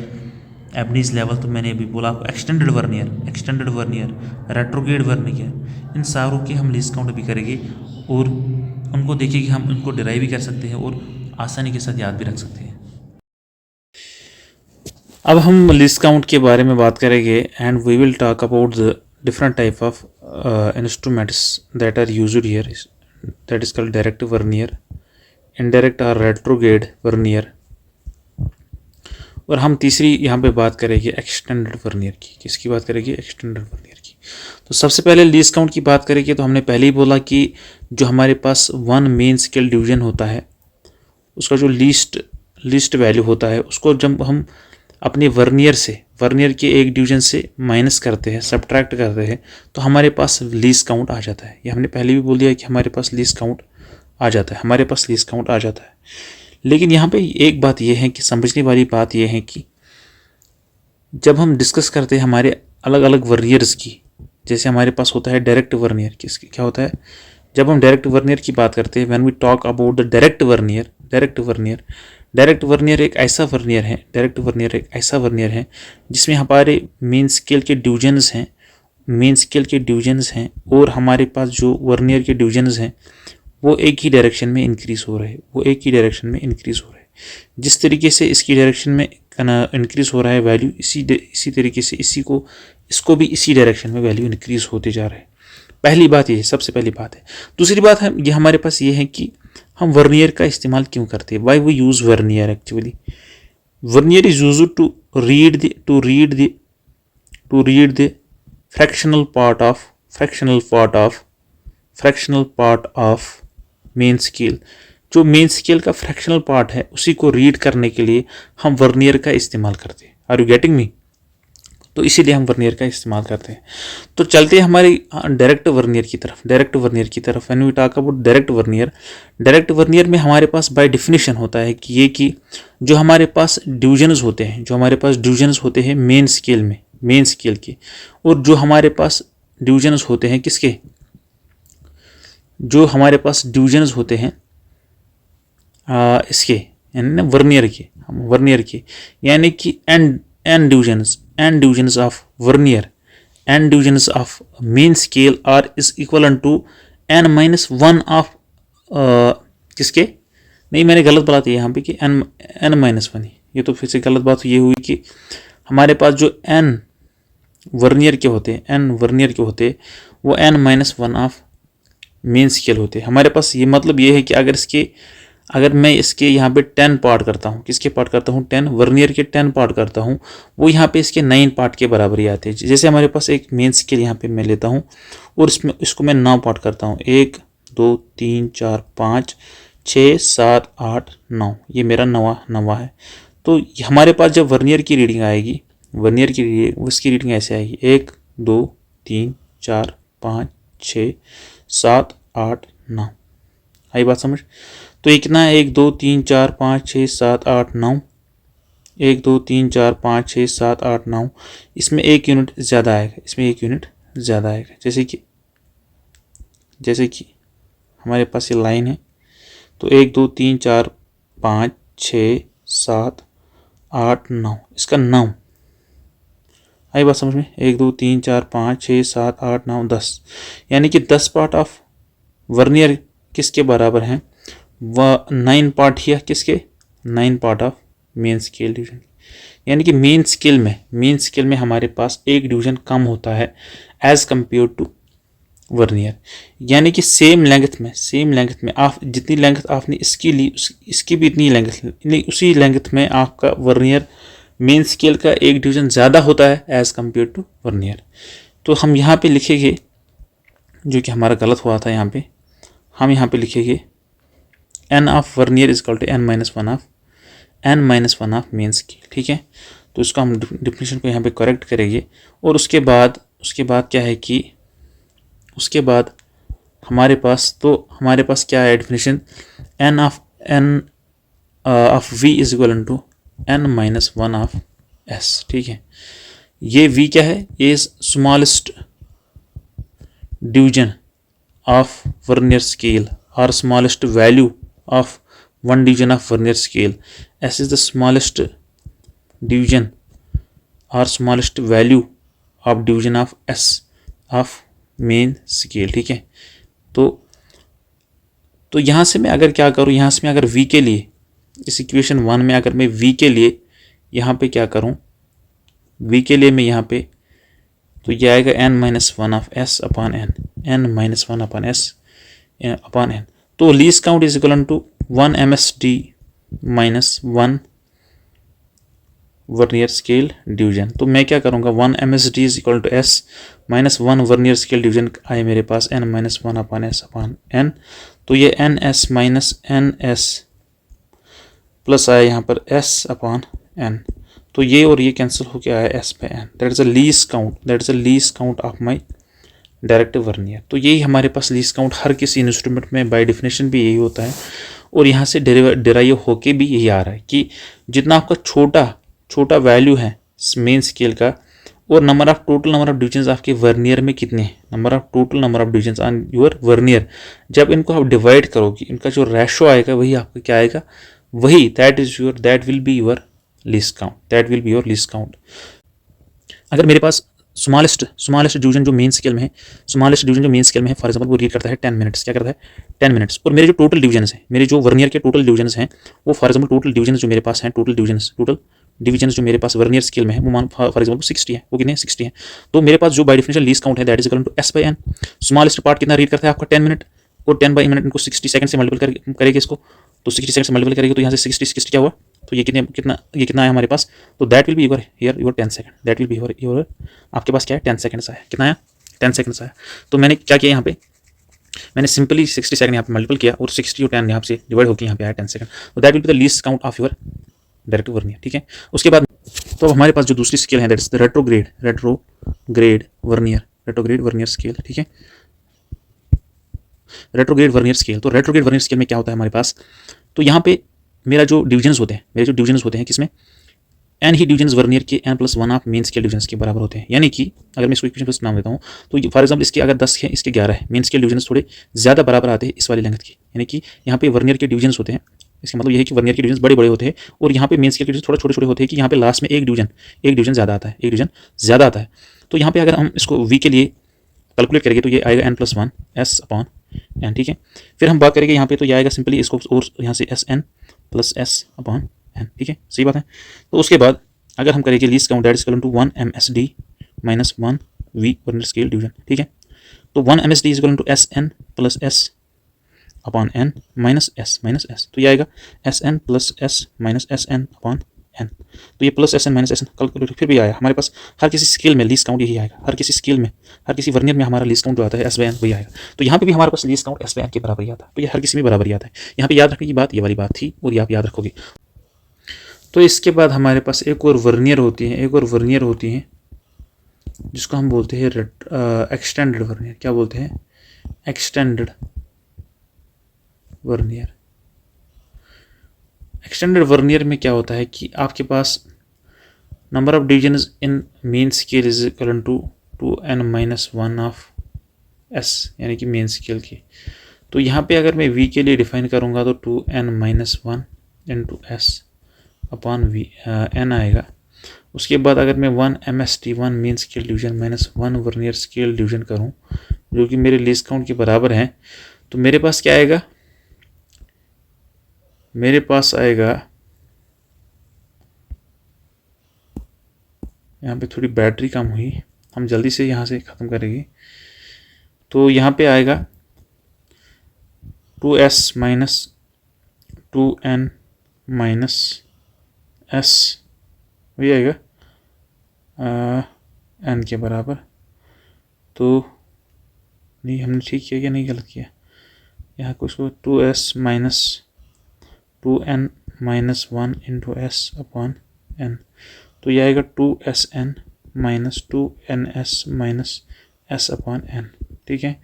एबनीज लेवल, तो मैंने अभी बोला आपको, एक्सटेंडेड वर्नियर, रेट्रोग्रेड वर्नियर, इन सारों की हम लीस्ट काउंट भी करेंगे और उनको देखिए कि हम उनको डिराइव भी कर सकते हैं और आसानी के साथ याद भी रख सकते हैं। अब हम लीस्ट काउंट के बारे में बात करेंगे and we will talk about the different type of instruments that are used here, that is called direct vernier, indirect और रेट्रोग्रेड वर्नियर, और हम तीसरी यहाँ पे बात करेंगे एक्सटेंडेड वर्नियर की। किसकी बात करेंगे? एक्सटेंडेड वर्नियर की। तो सबसे पहले लीस्ट काउंट की बात करेंगे तो हमने पहले ही बोला कि जो हमारे पास वन मेन स्केल डिवीजन होता है उसका जो लीस्ट वैल्यू होता है उसको जब हम अपने वर्नियर के एक डिवीजन से माइनस करते हैं, सब्ट्रैक्ट करते हैं, तो हमारे पास लीस्ट काउंट आ जाता है। ये हमने पहले भी बोल दिया कि हमारे पास लीस्ट काउंट आ जाता है, लेकिन यहाँ पे एक बात यह है कि समझने वाली बात यह है कि जब हम डिस्कस करते हैं हमारे अलग अलग वर्नियर्स की, जैसे हमारे पास होता है डायरेक्ट वर्नियर, किसकी क्या होता है? जब हम डायरेक्ट वर्नियर की बात करते हैं, when we talk about the direct vernier एक ऐसा वर्नियर है जिसमें हमारे मेन स्केल के डिवीजन्स हैं और हमारे पास जो वर्नियर के डिवीजन्स हैं वो एक ही डायरेक्शन में इंक्रीज हो रहे हैं, जिस तरीके से इसकी डायरेक्शन में इंक्रीज हो रहा है वैल्यू, इसी तरीके से इसको भी इसी डायरेक्शन में वैल्यू इंक्रीज होते जा रहे हैं। पहली बात ये सबसे पहली बात है। दूसरी बात है ये हमारे पास ये है कि हम वर्नियर का इस्तेमाल क्यों करते हैं? Why we use vernier? Actually vernier is used to read the fractional part of main scale. जो मेन स्केल का फ्रैक्शनल पार्ट है उसी को रीड करने के लिए हम वर्नियर का इस्तेमाल करते हैं। Are you getting me? तो इसीलिए हम वर्नियर का इस्तेमाल करते हैं। तो चलते हैं हमारी डायरेक्ट वर्नियर की तरफ। When we talk about direct vernier में हमारे पास बाय डेफिनेशन होता है कि जो हमारे पास डिवीजन्स होते हैं मेन स्केल के, और जो हमारे पास डिवीजन्स होते हैं किसके? जो हमारे पास डिवीजन्स होते हैं इसके यानी वर्नियर के, यानी कि n divisions of vernier, n divisions of main scale are is equal to n-1 of किसके? नहीं, मैंने गलत बात है यहाँ पे कि n-1। ये तो फिर से गलत बात ये हुई कि हमारे पास जो n वर्नियर के होते हैं वो n-1 ऑफ मेन स्केल होते हैं। हमारे पास ये मतलब ये है कि अगर मैं इसके यहाँ पे 10 पार्ट करता हूँ, किसके पार्ट करता हूँ? 10 वर्नियर के 10 पार्ट करता हूँ, वो यहाँ पे इसके 9 पार्ट के बराबर ही आते हैं। जैसे हमारे पास एक मेन स्केल यहाँ पे मैं लेता हूँ और इसको मैं 9 पार्ट करता हूँ, 1 2 3 4 5 6 7 8 9, ये मेरा नवा है। तो हमारे पास जब वर्नियर की रीडिंग आएगी, उसकी रीडिंग ऐसे आएगी 1 2 3 4 5 6 7 8 9। आई बात समझ? तो ये कितना है? 1 2 3 4 5 6 7 8 9, 1 2 3 4 5 6 7 8 9। इसमें एक यूनिट ज़्यादा आएगा, जैसे कि हमारे पास ये लाइन है, तो 1 2 3 4 5 6 7 8 9, इसका 9। आई बात समझ में? 1 2 3 4 5 6 7 8 9 10, यानी कि 10 पार्ट ऑफ वर्नियर किसके बराबर हैं? वह 9 पार्ट ही किसके? 9 part of main scale division. यानी कि मेन स्केल में हमारे पास एक डिवीजन कम होता है एज कंपेयर टू वर्नियर। यानी कि सेम लेंथ में आप जितनी लेंथ आपने इसकी ली, इसकी भी इतनी लेंथ, उसी लेंथ में आपका वर्नियर मेन स्केल का एक डिवीजन ज़्यादा होता है एज कंपेयर टू वर्नियर। तो हम यहाँ पे लिखेंगे, जो कि हमारा गलत हुआ था, हम यहाँ पे लिखेंगे n of vernier is equal to n-1 of main scale. ठीक है, तो इसको हम डिफिनेशन को यहाँ पे करेक्ट करेंगे। और उसके बाद क्या है कि उसके बाद हमारे पास क्या है definition? n of v is equal to n-1 of s। ठीक है, ये v क्या है? ये smallest division of vernier scale और smallest value of one division of vernier scale. S is the smallest division or smallest value of division of S of main scale, ठीक है। तो यहाँ से मैं अगर क्या करूँ, यहाँ से मैं अगर V के लिए इस इक्वेशन 1 में अगर मैं V के लिए यहाँ पे क्या करूँ, V के लिए मैं यहाँ पे तो ये आएगा n-1 of S upon n, n-1 upon S upon n। तो least count is equal to 1 MSD minus 1 vernier scale division. तो मैं क्या करूँगा, 1 MSD is equal to S minus 1 vernier scale division आए मेरे पास n-1 upon S upon n। तो ये NS माइनस NS प्लस आया यहाँ पर S अपॉन n। तो ये और ये कैंसिल होकर आया S पे n। That is a least count, that is a least count of my direct vernier. तो यही हमारे पास लीस्ट काउंट हर किसी इंस्ट्रूमेंट में बाय डेफिनेशन भी यही होता है, और यहाँ से डिराइव होके भी यही आ रहा है कि जितना आपका छोटा वैल्यू है मेन स्केल का, और टोटल नंबर ऑफ डिविजन्स आपके वर्नियर में कितने हैं, total number of divisions on your vernier, जब इनको आप डिवाइड करोगे इनका जो रेशो आएगा वही आपका क्या आएगा, वही that will be your least count. अगर मेरे पास स्मॉलेस्ट डिवीजन जो मेन स्केल में है, फॉर एग्जांपल वो रीड करता है 10 मिनट्स, क्या करता है 10 मिनट्स, और मेरे जो टोटल डिवीजन्स हैं, मेरे जो वर्नियर के टोटल डिवीजन्स हैं, वो फॉर एग्जांपल टोटल डिवीजन्स जो मेरे पास हैं, टोटल डिवीजन्स जो मेरे पास वर्नियर स्केल में है, वो मान फॉर एग्जांपल 60 है, वो कितने 60 है। तो मेरे पास जो बाय डेफिनेशन लीस्ट काउंट है that is equal to S by n। Smallest part कितना रीड करता है आपका 10 मिनट, और 10 बाई मिनट इनको 60 सेकंड से मल्टीपल करेंगे इसको, तो 60 सेकंड से मल्टीपल करेंगे तो यहाँ से 60 क्या हुआ, तो ये कितना आया हमारे पास, तो that will be your 10 second, that will be your आपके पास क्या है 10 सेकंड्स आया, कितना आया 10 सेकंड्स आया। तो मैंने क्या किया, यहाँ पे मैंने सिंपली 60 सेकंड यहाँ पे मल्टीपल किया और 60 और 10 यहाँ से डिवाइड होकर यहाँ पे आया 10 सेकंड। तो that will be the least count of your direct vernier, ठीक है। उसके बाद तो हमारे पास जो दूसरी स्केल है that is the retrograde vernier scale, ठीक है। रेट्रोग्रेड वर्नियर स्केल, तो रेट्रोग्रेड वर्नियर स्केल में क्या होता है हमारे पास, तो यहाँ पे मेरे जो डिवीजन्स होते हैं किसमें, n ही डिवीजन्स वर्नियर के n+1 of main scale divisions के बराबर होते हैं। यानी कि अगर मैं इसको इक्वेशन प्लस नाम देता हूँ, तो फॉर एग्जांपल इसके अगर 10 है, इसके 11 है, मेन स्केल डिवीजन्स थोड़े ज़्यादा बराबर आते हैं इस वाली लेंथ की, यानी कि यहाँ पे वर्नियर के डिवीजन्स होते हैं, इसका मतलब यह है कि वर्नियर के डिवीजन बड़े होते हैं, और यहाँ पे मेन स्केल के डिवीजन थोड़ा छोटे होते हैं कि यहाँ पे लास्ट में एक डिवीजन ज़्यादा आता है। तो यहाँ पे अगर हम इसको v के लिए कैलकुलेट करेंगे तो ये आएगा n+1 S अपॉन n, ठीक है। फिर हम बात करेंगे यहाँ पे, तो ये आएगा सिंपली इसको और यहाँ से SN plus S upon n, ठीक है, सही बात है। तो उसके बाद अगर हम करेंगे least count that is equal to 1 MSD minus 1 V vernier scale division, ठीक है। तो 1 MSD is equal to SN plus S upon n minus S, तो ये आएगा SN plus S minus SN upon n। तो ये plus SN minus SN calculate फिर भी आया हमारे पास, हर किसी स्केल में लीस्ट काउंट यही आएगा, हर किसी वर्नियर में हमारा लीस्ट काउंट जो आता है S बाय n वही आएगा। तो यहाँ पे भी हमारे पास least count S by n के बराबर ही आता है, तो ये हर किसी में बराबर ही आता है। यहाँ पे याद रखने की बात ये वाली बात थी, और ये आप याद रखोगे। तो इसके बाद हमारे पास एक और वर्नियर होती है जिसको हम बोलते हैं एक्सटेंडेड वर्नियर। क्या बोलते हैं, एक्सटेंडेड वर्नियर में क्या होता है कि आपके पास number of divisions in main scale is equal to 2n-1 of S, यानी कि मेन स्केल की। तो यहाँ पे अगर मैं V के लिए डिफाइन करूँगा तो 2n-1 into S upon n आएगा। उसके बाद अगर मैं 1 MSD 1 main scale division minus 1 vernier scale division करूँ जो कि मेरे लीस्ट काउंट के बराबर हैं, तो मेरे पास क्या आएगा, मेरे पास आएगा यहाँ पे थोड़ी बैटरी कम हुई, हम जल्दी से यहाँ से ख़त्म करेंगे। तो यहाँ पे आएगा 2S minus 2n minus S, वही आएगा n के बराबर। तो नहीं, हमने ठीक किया या नहीं गलत किया, यहाँ को इसको 2S minus 2n minus 1 into S upon n, तो यह आएगा 2SN minus 2NS minus S upon n, ठीक है।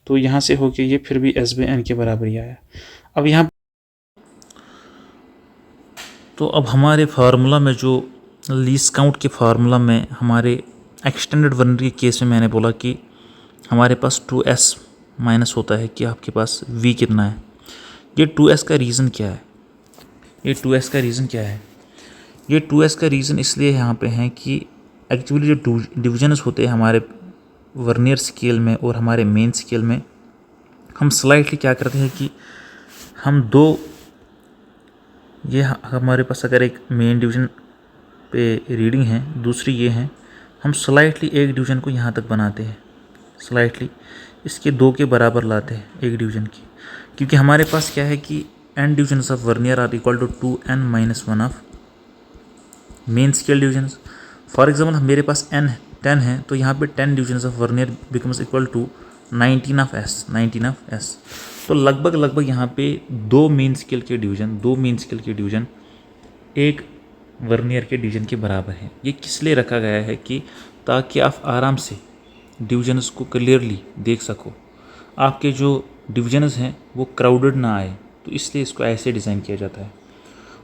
तो यहाँ से होके ये फिर भी S बाय n के बराबर ही आया। अब यहाँ तो अब हमारे फार्मूला में जो लीस्ट काउंट के फार्मूला में हमारे एक्सटेंडेड वर्नियर के केस में मैंने बोला कि हमारे पास 2S माइनस होता है कि आपके पास V कितना है। ये 2S का रीज़न क्या है, ये 2s का रीज़न क्या है? ये 2s का रीज़न इसलिए यहाँ पे है कि एक्चुअली जो डिविजन्स होते हैं हमारे वर्नियर स्केल में और हमारे मेन स्केल में, हम स्लाइटली क्या करते हैं कि हम दो, ये हमारे पास अगर एक मेन डिवीज़न पे रीडिंग है, दूसरी ये है, हम स्लाइटली एक डिवीज़न को यहाँ तक बनाते हैं, स्लाइटली इसके 2 के बराबर लाते हैं एक डिवीज़न की, क्योंकि हमारे पास क्या है कि n divisions of vernier are equal to 2n-1 of main scale divisions. For example मेरे पास n 10 है, तो यहाँ पे 10 divisions of vernier becomes equal to 19 of s। तो लगभग यहाँ पे 2 मेन स्केल के डिवीज़न एक वर्नियर के डिवीज़न के बराबर है। ये किस लिए रखा गया है कि ताकि आप आराम से डिविजन्स को क्लियरली देख सको, आपके जो डिविजन्स हैं वो क्राउडेड ना आए, तो इसलिए इसको ऐसे डिज़ाइन किया जाता है।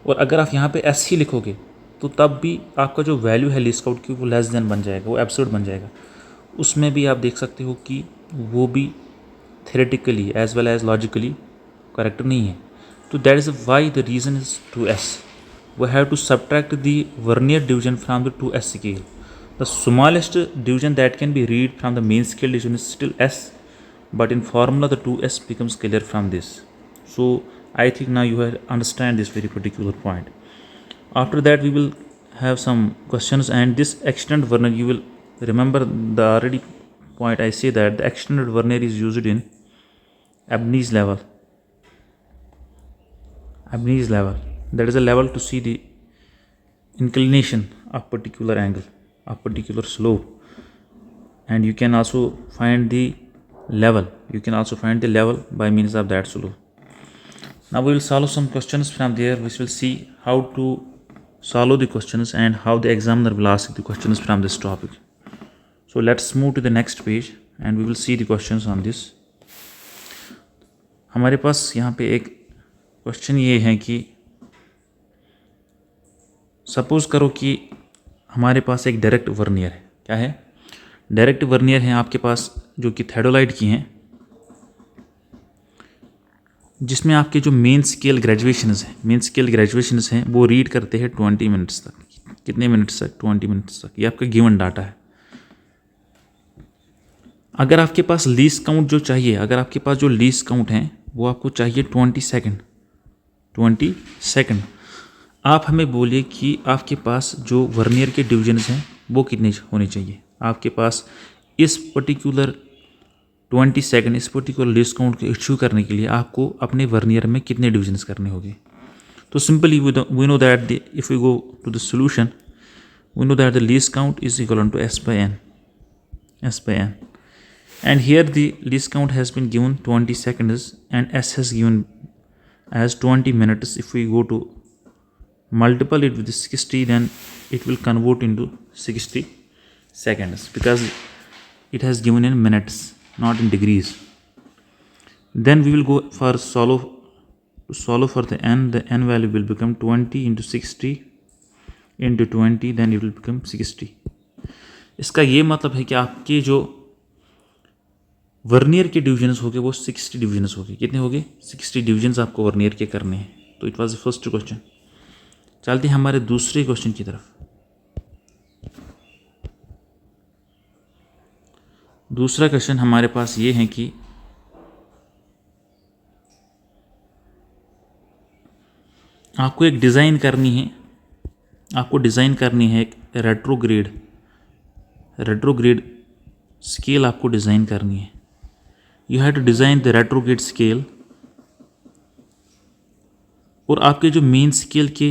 और अगर आप यहाँ पे s ही लिखोगे तो तब भी आपका जो वैल्यू है लीस्ट काउंट की वो लेस देन बन जाएगा, वो एब्सोल्यूट बन जाएगा। उसमें भी आप देख सकते हो कि वो भी theoretically as well as logically correct नहीं है। तो that is why the reason is 2s। we have to subtract the vernier division from the 2s scale. The smallest division that can be read from the main scale division is still s, but in formula the 2s becomes clear from this. So I think now you have understand this very particular point. After that we will have some questions, and this extended vernier, you will remember the already point I say that the extended vernier is used in Abney's level. That is a level to see the inclination of particular angle, of particular slope, and you can also find the level. By means of that slope. Now we will solve some questions from there, which will see how to solve the questions and how the examiner will ask the questions from this topic. So let's move to the next page and we will see the questions on this. हमारे पास यहाँ पे एक question ये है कि suppose करो कि हमारे पास एक डायरेक्ट वर्नियर है। क्या है? डायरेक्ट वर्नियर है आपके पास, जो कि थेडोलाइट की हैं, जिसमें आपके जो मेन स्केल ग्रेजुएशंस हैं वो रीड करते हैं 20 मिनट्स तक। कितने मिनट्स तक? 20 मिनट्स तक। ये आपका गिवन डाटा है। अगर आपके पास लीस्ट काउंट जो चाहिए, लीस्ट काउंट है वो आपको चाहिए 20 सेकंड। आप हमें बोलिए कि आपके पास जो वर्नियर के डिविजन्स हैं वो कितने होने चाहिए। आपके पास इस पर्टिकुलर 20 सेकंड, इस पर्टिकुलर लीस्ट काउंट को इश्यू करने के लिए आपको अपने वर्नियर में कितने डिविजन्स करने होंगे। तो simply we know that if we go to the solution, we know that the least count is equal to s by n, and here the least count has been given 20 seconds and s has given as 20 minutes. If we go to multiple it with 60, then it will convert into 60 seconds because it has given in minutes, not in degrees. Then we will go for solve for the n. The n value will become 20 into 60 into 20, then it will become 60. इसका ये मतलब है कि आपके जो vernier के divisions हो गए वो 60 डिविजन्स हो गए। कितने हो गए? 60 डिविजन्स आपको वर्नियर के करने हैं। तो it was the first question. चलते हैं हमारे दूसरे क्वेश्चन की तरफ। दूसरा क्वेश्चन हमारे पास ये है कि आपको डिज़ाइन करनी है एक रेट्रोग्रेड स्केल आपको डिज़ाइन करनी है। You have to design the retrograde scale, और आपके जो मेन स्केल के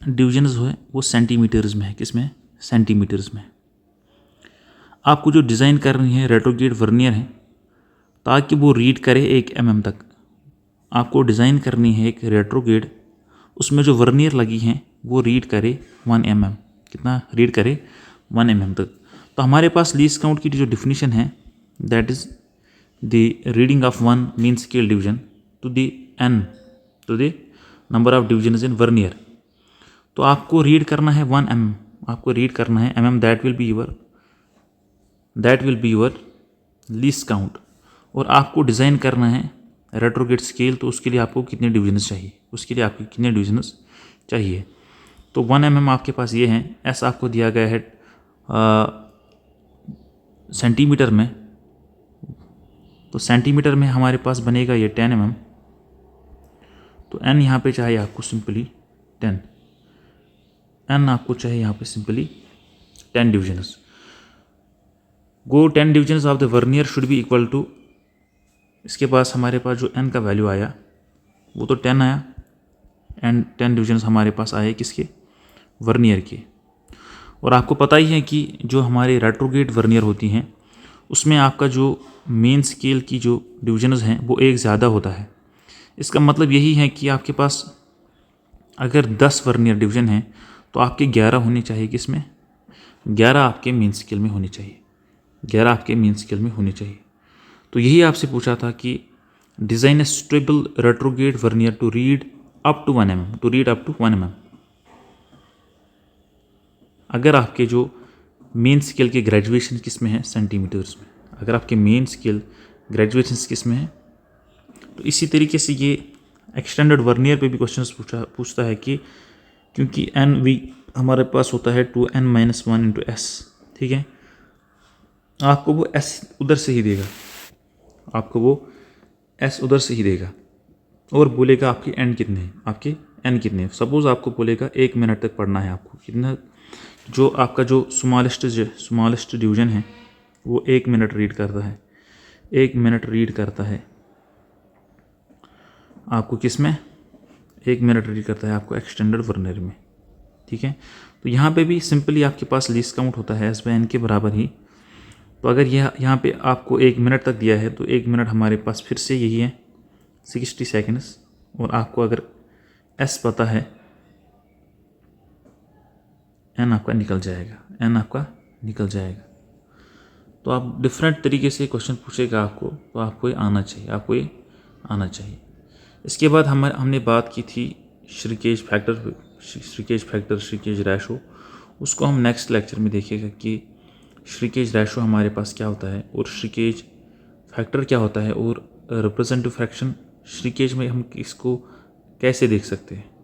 डिविजन्स हैं वो सेंटीमीटर्स में है। किसमें? सेंटीमीटर्स में। आपको जो डिज़ाइन करनी है रेट्रोग्रेड वर्नियर है ताकि वो रीड करे 1 mm तक। आपको डिज़ाइन करनी है एक रेट्रोग्रेड, उसमें जो वर्नियर लगी हैं वो रीड करे 1 mm। कितना रीड करे? 1 mm तक। तो हमारे पास लीस्ट काउंट की जो डिफिनीशन है that is the reading of 1 main scale division to the number of divisions in vernier. तो आपको रीड करना है 1 mm, आपको रीड करना है mm, that will be your least count. और आपको डिज़ाइन करना है रेट्रोग्रेड स्केल, तो उसके लिए आपको कितने डिविजन्स चाहिए, चाहिए। तो 1 mm आपके पास ये हैं, एस आपको दिया गया है सेंटीमीटर में, तो सेंटीमीटर में हमारे पास बनेगा ये 10 mm। तो एन यहाँ पे चाहिए आपको सिंपली 10, एन आपको चाहिए यहाँ पे simply 10 divisions. Go 10 divisions of the vernier should be equal to, इसके पास हमारे पास जो एन का वैल्यू आया वो तो 10 आया, एंड 10 डिविजन्स हमारे पास आए किसके, वर्नियर के। और आपको पता ही है कि जो हमारे रेट्रोगेट वर्नियर होती हैं उसमें आपका जो मेन स्केल की जो डिविजन्स हैं वो एक ज़्यादा होता है। इसका मतलब यही है कि आपके पास अगर 10 वर्नियर डिवीजन हैं तो आपके 11 होने चाहिए, किसमें, 11 आपके मेन स्केल में होने चाहिए, 11 आपके मेन स्केल में होने चाहिए। तो यही आपसे पूछा था कि design a suitable retrograde vernier to read up to 1 mm, to read up to 1 mm। अगर आपके जो मेन स्केल के ग्रेजुएशन किस में है, सेंटीमीटर्स में, अगर आपके मेन स्केल ग्रेजुएशन किस में है। तो इसी तरीके से ये एक्सटेंडेड वर्नियर पे भी क्वेश्चन पूछता है कि क्योंकि एन वी हमारे पास होता है 2n-1 × s, ठीक है, आपको वो s उधर से ही देगा, आपको वो s उधर से ही देगा और बोलेगा आपके एन कितने हैं, आपके n कितने हैं। सपोज़ आपको बोलेगा 1 मिनट तक पढ़ना है आपको, कितना, जो आपका जो स्मॉलेस्ट डिवीजन है वो 1 मिनट रीड करता है, 1 मिनट रीड करता है आपको किस में, 1 मिनट रीड करता है आपको एक्सटेंडेड वर्नियर में, ठीक है। तो यहाँ पे भी सिंपली आपके पास लीस्ट काउंट होता है s/n के बराबर ही। तो अगर यह यहाँ पे आपको 1 मिनट तक दिया है तो 1 मिनट हमारे पास फिर से यही है 60 सेकेंड्स, और आपको अगर s पता है n आपका निकल जाएगा, n आपका निकल जाएगा। तो आप डिफरेंट तरीके से क्वेश्चन पूछेगा आपको, तो आपको ये आना चाहिए, आपको ये आना चाहिए। इसके बाद हमने बात की थी श्रिंकेज फैक्टर, श्रिंकेज रेशो। उसको हम नेक्स्ट लेक्चर में देखेगा कि श्रिंकेज रेशो हमारे पास क्या होता है और श्रिंकेज फैक्टर क्या होता है, और रिप्रेजेंटेटिव फ्रैक्शन श्रिंकेज में हम इसको कैसे देख सकते हैं।